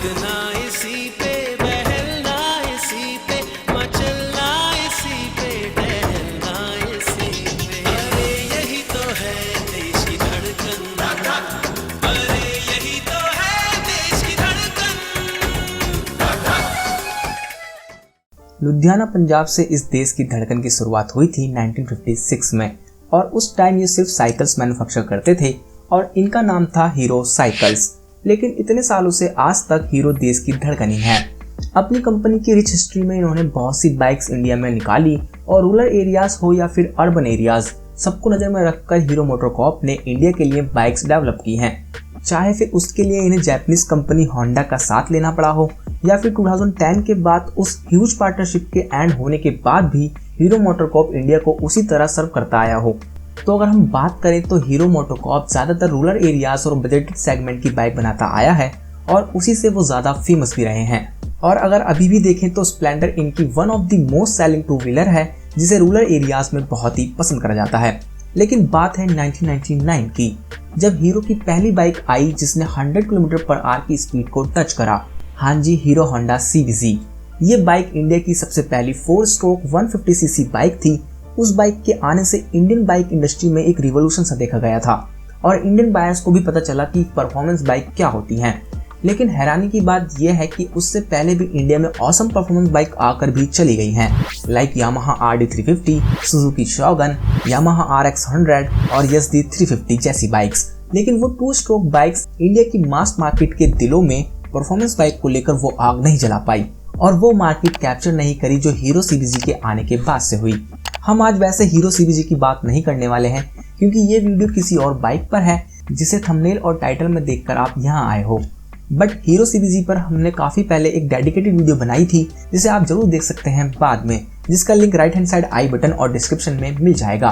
धड़कना इसी पे, बहलना इसी पे, मचलना इसी पे, टहलना इसी पे। अरे यही तो है देश की धड़कन, अरे यही तो है देश की धड़कन। लुधियाना पंजाब से इस देश की धड़कन की शुरुआत हुई थी 1956 में और उस टाइम ये सिर्फ साइकिल्स मैन्युफैक्चर करते थे और इनका नाम था हीरो साइकिल्स। लेकिन इतने सालों से आज तक हीरो देश की धड़कन ही है। अपनी कंपनी की रिच हिस्ट्री में इन्होंने बहुत सी बाइक्स इंडिया में निकाली और रूरल एरियाज हो या फिर अर्बन एरियाज, सबको नजर में रखकर हीरो मोटरकॉर्प ने इंडिया के लिए बाइक्स डेवलप की हैं। चाहे फिर उसके लिए इन्हें जापानीज कंपनी होंडा का साथ लेना पड़ा हो या फिर 2010 के बाद उस ह्यूज पार्टनरशिप के एंड होने के बाद भी हीरो मोटरकॉर्प इंडिया को उसी तरह सर्व करता आया हो। तो अगर हम बात करें तो हीरो मोटोकॉर्प ज़्यादातर रूरल एरियाज और बजटेड सेगमेंट की बाइक बनाता आया है और उसी से वो ज़्यादा फेमस भी रहे हैं। और अगर अभी भी देखें तो स्प्लेंडर इनकी one of the most selling two wheeler है जिसे रूरल एरियाज में बहुत ही पसंद करा जाता है। लेकिन बात है 1999 की, जब हीरो की पहली बाइक आई जिसने 100 km/h की स्पीड को टच करा। हाँ जी, हीरो होंडा CBZ। ये बाइक इंडिया की सबसे पहली 4 स्ट्रोक 150cc बाइक थी। उस बाइक के आने से इंडियन बाइक इंडस्ट्री में एक रिवॉल्यूशन सा देखा गया था और इंडियन बायर्स को भी पता चला कि परफॉर्मेंस बाइक क्या होती हैं। लेकिन हैरानी की बात यह है कि उससे पहले भी इंडिया में ऑसम परफॉर्मेंस बाइक आकर भी चली गई हैं, like Yamaha RD350, Suzuki Shogun, Yamaha RX100 और YZD 350 जैसी बाइक्स। लेकिन वो 2 स्ट्रोक बाइक्स इंडिया की मास मार्केट के दिलों में परफॉर्मेंस बाइक को लेकर वो आग नहीं जला पाई और वो मार्केट कैप्चर नहीं करी जो हीरो CBZ के आने के बाद से हुई। हम आज वैसे हीरो CBZ की बात नहीं करने वाले हैं क्योंकि ये वीडियो किसी और बाइक पर है जिसे थंबनेल और टाइटल में देखकर आप यहाँ आए हो। बट हीरो CBZ पर हमने काफी पहले एक डेडिकेटेड वीडियो बनाई थी जिसे आप जरूर देख सकते हैं बाद में, जिसका link right hand side I button और डिस्क्रिप्शन में मिल जाएगा।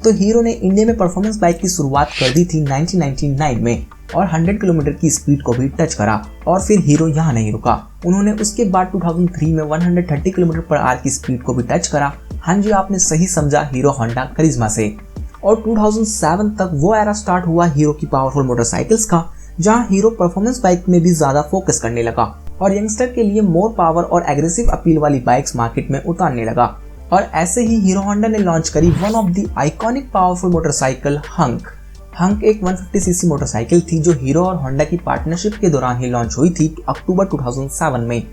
तो हीरो ने इंडिया में परफॉर्मेंस बाइक की शुरुआत कर दी थी 1999 में और 100 किलोमीटर की स्पीड को भी टच करा। और फिर हीरो यहाँ नहीं रुका, उन्होंने उसके बाद 2003 में 130 km/h की स्पीड को भी टच करा। हाँ जी, आपने सही समझा, हीरो होंडा करिश्मा से। और 2007 तक वो एरा स्टार्ट हुआ हीरो की पावरफुल मोटरसाइकिल्स का, जहाँ हीरो परफॉर्मेंस बाइक में भी ज्यादा फोकस करने लगा और यंगस्टर के लिए मोर पावर और एग्रेसिव अपील वाली बाइक्स मार्केट में उतारने लगा। और ऐसे ही हीरो होंडा ने लॉन्च करी one of the iconic powerful motorcycle hunk एक 150cc मोटरसाइकिल थी जो हीरो और होंडा की पार्टनरशिप के दौरान ही लॉन्च हुई थी अक्टूबर 2007 में।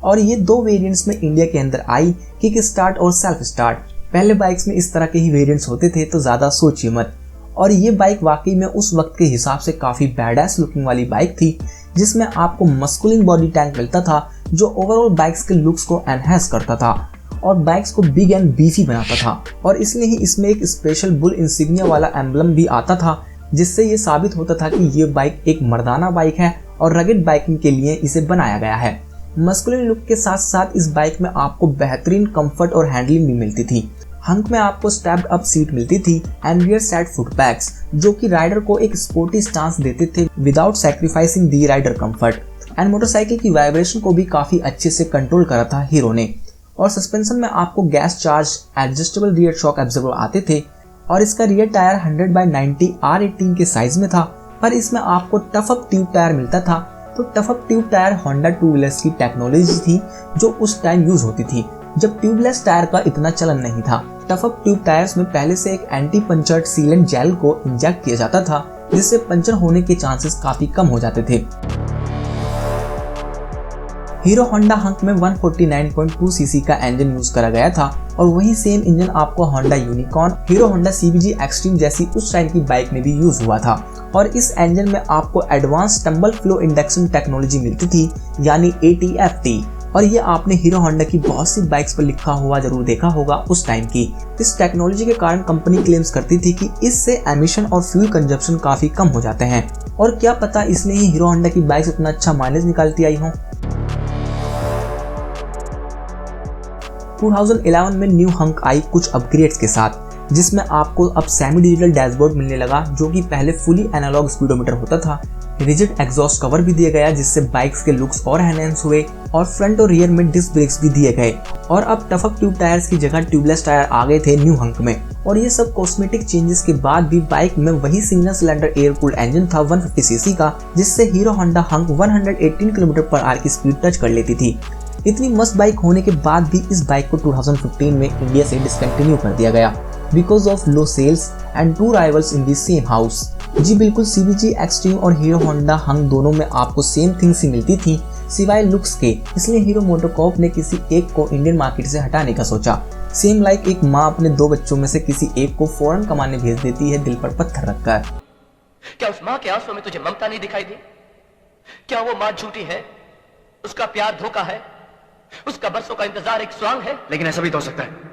और ये 2 वेरिएंट्स में इंडिया के अंदर आई, किक स्टार्ट और सेल्फ स्टार्ट। पहले बाइक्स में इस तरह के ही वेरिएंट्स होते थे तो ज्यादा सोचिए मत। और ये बाइक वाकई में उस वक्त के हिसाब से काफी बैडएस लुकिंग वाली बाइक थी जिसमें आपको मस्कुलिन बॉडी टैंक मिलता था जो ओवरऑल बाइक्स के लुक्स को एनहांस करता था और बाइक्स को बिग एंड बीफी बनाता था। और इसलिए ही इसमें एक स्पेशल बुल इंसिग्निया वाला एम्बलम भी आता था जिससे ये साबित होता था कि ये बाइक एक मर्दाना बाइक है और रगेड बाइकिंग के लिए इसे बनाया गया है। मस्कुलिन लुक के साथ साथ इस बाइक में आपको बेहतरीन कंफर्ट और हैंडलिंग भी मिलती थी। हंक में आपको स्टेप्ड अप सीट मिलती थी and rear side foot pegs जो कि राइडर को एक स्पोर्टी स्टांस देते थे without sacrificing the rider comfort. And motorcycle की वाइब्रेशन को भी काफी अच्छे से कंट्रोल करा था हीरो ने। और सस्पेंशन में आपको gas charge adjustable rear shock absorber आते थे और इसका रियर टायर 100/90 R18 के साइज में था, पर इसमें आपको टफ अप ट्यूब टायर मिलता था। तो tough up tube tyre Honda 2 wheelers की टेक्नोलॉजी थी जो उस टाइम यूज होती थी जब ट्यूबलेस टायर का इतना चलन नहीं था। टफ अप ट्यूब टायर्स में पहले से एक एंटी पंचर सीलेंट जेल को इंजेक्ट किया जाता था जिससे पंचर होने के चांसेस काफी कम हो जाते थे। हीरो होंडा हंक में 149.2cc का इंजन यूज करा गया था और वही सेम इंजन आपको Honda unicorn, hero Honda CBZ extreme जैसी उस टाइम की बाइक में भी यूज हुआ था। और इस इंजन में आपको advance tumble flow induction technology मिलती थी यानी ATFT। और ये आपने हीरो होंडा की बहुत सी बाइक्स पर लिखा हुआ जरूर देखा होगा उस टाइम की। इस टेक्नोलॉजी के कारण कंपनी क्लेम्स करती थी कि इससे एमिशन और फ्यूल कंजप्शन काफी कम हो जाते हैं और क्या पता इसलिए ही हीरो होंडा की बाइक्स इतना अच्छा माइलेज निकालती आई हो। 2011 में न्यू हंक आई कुछ अपग्रेड्स के साथ। जिसमें आपको अब सेमी डिजिटल डैशबोर्ड मिलने लगा, जो कि पहले फुली एनालॉग स्पीडोमीटर होता था। रिजिड एग्जॉस्ट कवर भी दिए गया, जिससे बाइक्स के लुक्स और एनहेंस हुए, और फ्रंट और रियर में डिस्क ब्रेक्स भी दिए गए, और अब टफक ट्यूब टायर्स की जगह ट्यूबलेस टायर आ गए थे न्यू हंक में। और ये सब कॉस्मेटिक चेंजेस के बाद भी बाइक में वही single cylinder air cooled engine था 150 सीसी का, जिससे हीरो होंडा हंक 118 km/h की स्पीड टच कर लेती थी। इतनी मस्त बाइक होने के बाद भी इस बाइक को 2015 में इंडिया से डिसकंटिन्यू कर दिया गया because of low sales and two rivals in the same house. जी बिल्कुल, CBG एक्सट्रीम और हीरो होंडा हंक दोनों में आपको सेम थिंग्स ही मिलती थी सिवाय लुक्स के, इसलिए हीरो मोटोकॉर्प ने किसी एक को इंडियन मार्केट से हटाने का सोचा। सेम लाइक एक माँ अपने 2 बच्चों में से किसी एक को फॉरेन कमाने भेज देती है दिल पर पत्थर रखकर। क्या उस माँ के आंसुओं में तुझे ममता नहीं दिखाई दी? क्या वो माँ झूठी है? उसका प्यार धोखा है? उसका बरसों का इंतजार एक स्वांग है? लेकिन ऐसा भी तो हो सकता है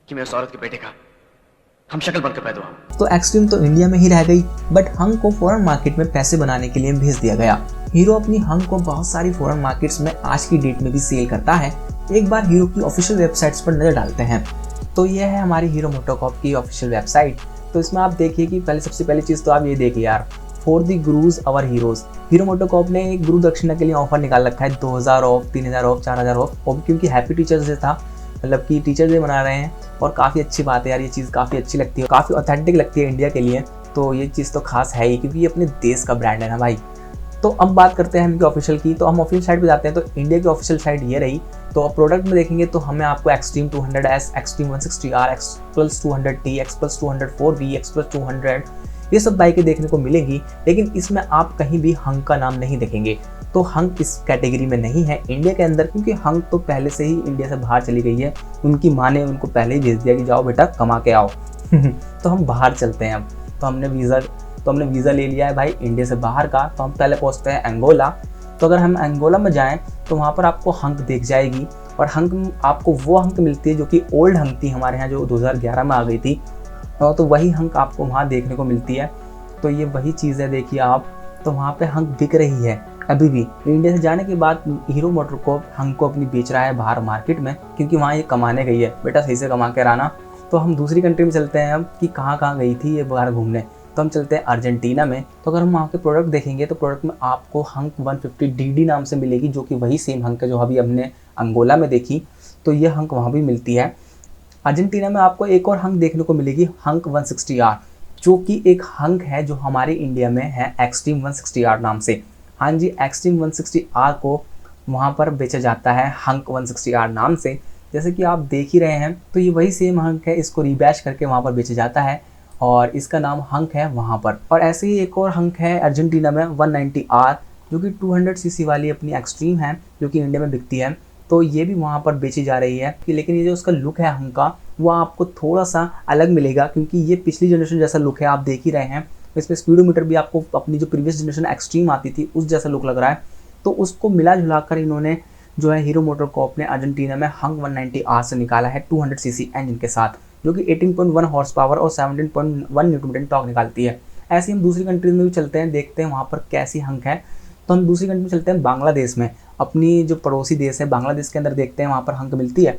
कि मैं उस औरत के बेटे का हम शक्ल बनकर पैदा हुआ। तो एक्सट्रीम तो इंडिया में ही रह गई, बट हंक को फॉरेन मार्केट में पैसे बनाने के लिए भेज दिया गया। हीरो अपनी हंक को बहुत सारी फॉरेन मार्केट्स में आज की डेट में भी सेल करता है। एक बार हीरो की ऑफिशियल वेबसाइट्स पर नजर डालते हैं। तो यह है हमारी हीरो मोटोकॉर्प की ऑफिशियल वेबसाइट। तो इसमें आप देखिए कि सबसे पहली चीज़ तो आप ये देखिए यार, for the gurus our heroes, Hero MotoCorp ने एक गुरु दक्षिणा के लिए ऑफर निकाल रखा है 2000 ऑफ, 3000 ऑफ, 4000 ऑफ, और क्योंकि हैप्पी टीचर्स डे था, मतलब कि टीचर डे मना रहे हैं। और काफ़ी अच्छी बात है यार, ये चीज़ काफ़ी अच्छी लगती है, काफ़ी ऑथेंटिक लगती है इंडिया के लिए। तो ये चीज़ तो खास है ही, क्योंकि ये अपने देश का ब्रांड है ना भाई। तो अब बात करते हैं इनकी ऑफिशियल की। तो हम ऑफिशियल साइट पे जाते हैं, तो इंडिया की ऑफिशियल साइट ये रही। तो अब प्रोडक्ट में देखेंगे तो हमें आपको extreme 200S, extreme 160R, एक्सप्लस 200T, एक्सप्लस 204V, एक्सप्लस 200, ये सब बाइकें देखने को मिलेंगी। लेकिन इसमें आप कहीं भी हंक का नाम नहीं देखेंगे। तो हंक इस कैटेगरी में नहीं है इंडिया के अंदर, क्योंकि हंक तो पहले से ही इंडिया से बाहर चली गई है। उनकी माँ ने उनको पहले ही भेज दिया कि जाओ बेटा कमा के आओ। तो हम बाहर चलते हैं अब। तो हमने वीज़ा ले लिया है भाई इंडिया से बाहर का। तो हम पहले पहुँचते हैं अंगोला। तो अगर हम अंगोला में जाएँ तो वहाँ पर आपको हंक दिख जाएगी, और हंक आपको वो हंक मिलती है जो कि ओल्ड हंक थी हमारे यहाँ, जो 2011 में आ गई थी। तो वही हंक आपको वहाँ देखने को मिलती है। तो ये वही चीज़ है, देखिए आप। तो वहाँ पे हंक बिक रही है अभी भी। इंडिया से जाने के बाद हीरो मोटोकॉर्प हंक को अपनी बेच रहा है बाहर मार्केट में, क्योंकि वहाँ ये कमाने गई है। बेटा सही से कमा के रहना। तो हम दूसरी कंट्री में चलते हैं अब, कि कहाँ कहाँ गई थी ये बाहर घूमने। तो हम चलते हैं अर्जेंटीना में। तो अगर हम वहाँ के प्रोडक्ट देखेंगे तो प्रोडक्ट में आपको हंक 150DD नाम से मिलेगी, जो कि वही सेम हंक है जो अभी हमने अंगोला में देखी। तो ये हंक वहाँ भी मिलती है। अर्जेंटीना में आपको एक और हंक देखने को मिलेगी, हंक 160R, जो कि एक हंक है जो हमारे इंडिया में है एक्सट्रीम 160R नाम से। हाँ जी, एक्सट्रीम 160R को वहाँ पर बेचा जाता है हंक 160R नाम से। जैसे कि आप देख ही रहे हैं, तो ये वही सेम हंक है, इसको रिबैश करके वहाँ पर बेचा जाता है, और इसका नाम हंक है वहाँ पर। और ऐसे ही एक और हंक है अर्जेंटीना में 190R, जो कि 200 सीसी वाली अपनी एक्सट्रीम है, जो कि इंडिया में बिकती है। तो ये भी वहाँ पर बेची जा रही है। लेकिन ये जो उसका लुक है हंक का, वो आपको थोड़ा सा अलग मिलेगा, क्योंकि ये पिछली जनरेशन जैसा लुक है, आप देख ही रहे हैं। इसमें स्पीडोमीटर भी आपको अपनी जो प्रीवियस जनरेशन एक्सट्रीम आती थी उस जैसा लुक लग रहा है। तो उसको मिला जुला कर इन्होंने जो है हीरो मोटोकॉर्प ने अर्जेंटीना में हंक 190R से निकाला है 200 सीसी इंजन के साथ, जो कि 18.1 हॉर्स पावर और 17.1 न्यूटन टॉर्क निकालती है। ऐसे ही हम दूसरी कंट्रीज में भी चलते हैं, देखते हैं वहाँ पर कैसी हंक है। तो हम दूसरी कंट्री में चलते हैं बांग्लादेश में, अपनी जो पड़ोसी देश है बांग्लादेश के अंदर, देखते हैं वहाँ पर हंक मिलती है।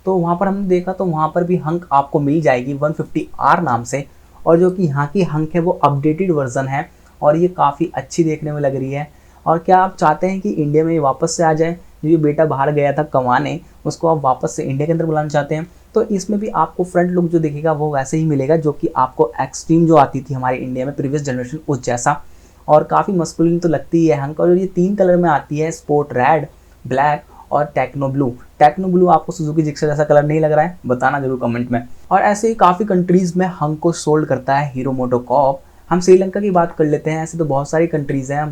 तो वहाँ पर हमने देखा तो वहाँ पर भी हंक आपको मिल जाएगी 150R नाम से, और जो कि यहाँ की हंक है वो अपडेटेड वर्जन है, और ये काफ़ी अच्छी देखने में लग रही है। और क्या आप चाहते हैं कि इंडिया में ये वापस से आ जाए, जो ये बेटा बाहर गया था कमाने, उसको आप वापस से इंडिया के अंदर बुलाना चाहते हैं, तो इसमें भी आपको फ्रंट लुक जो दिखेगा वो वैसे ही मिलेगा, जो कि आपको एक्सट्रीम जो आती थी हमारे इंडिया में प्रीवियस जनरेशन उस जैसा। और काफ़ी मस्कुलिन तो लगती है हंक। और ये 3 कलर में आती है, स्पोर्ट रेड, ब्लैक और टेक्नो ब्लू। टेक्नो ब्लू आपको सुजुकी जिक्सर जैसा कलर नहीं लग रहा है? बताना जरूर कमेंट में। और ऐसे ही काफ़ी कंट्रीज़ में हंक को सोल्ड करता है हीरो मोटोकॉर्प। हम श्रीलंका की बात कर लेते हैं। ऐसे तो बहुत सारी कंट्रीज़ हैं,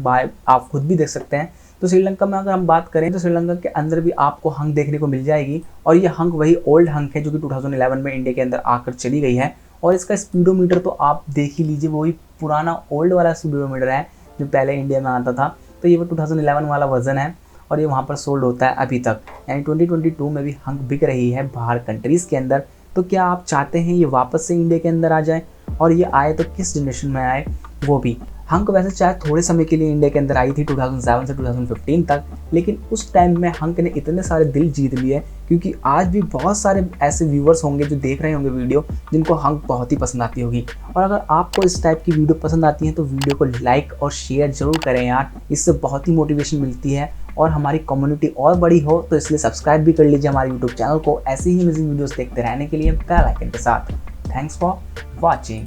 आप खुद भी देख सकते हैं। तो श्रीलंका में अगर हम बात करें तो श्रीलंका के अंदर भी आपको हंक देखने को मिल जाएगी, और ये हंक वही ओल्ड हंक है जो कि 2011 में इंडिया के अंदर आकर चली गई है। और इसका स्पीडोमीटर तो आप देख ही लीजिए, वही पुराना ओल्ड वाला स्पीडोमीटर है जो पहले इंडिया में आता था। तो ये वो 2011 वाला वर्जन है, और ये वहाँ पर सोल्ड होता है अभी तक, यानी 2022 में भी हंक बिक रही है बाहर कंट्रीज़ के अंदर। तो क्या आप चाहते हैं ये वापस से इंडिया के अंदर आ जाए, और ये आए तो किस जनरेशन में आए वो भी? हंक वैसे शायद थोड़े समय के लिए इंडिया के अंदर आई थी 2007 से 2015 तक, लेकिन उस टाइम में हंक ने इतने सारे दिल जीत लिए क्योंकि आज भी बहुत सारे ऐसे व्यूवर्स होंगे जो देख रहे होंगे वीडियो, जिनको हंक बहुत ही पसंद आती होगी। और अगर आपको इस टाइप की वीडियो पसंद आती है तो वीडियो को लाइक और शेयर जरूर करें यार, इससे बहुत ही मोटिवेशन मिलती है और हमारी कम्युनिटी और बड़ी हो, तो इसलिए सब्सक्राइब भी कर लीजिए हमारे यूट्यूब चैनल को ऐसे ही अमेजिंग वीडियोस देखते रहने के लिए बेल आइकन के साथ। Thanks for watching.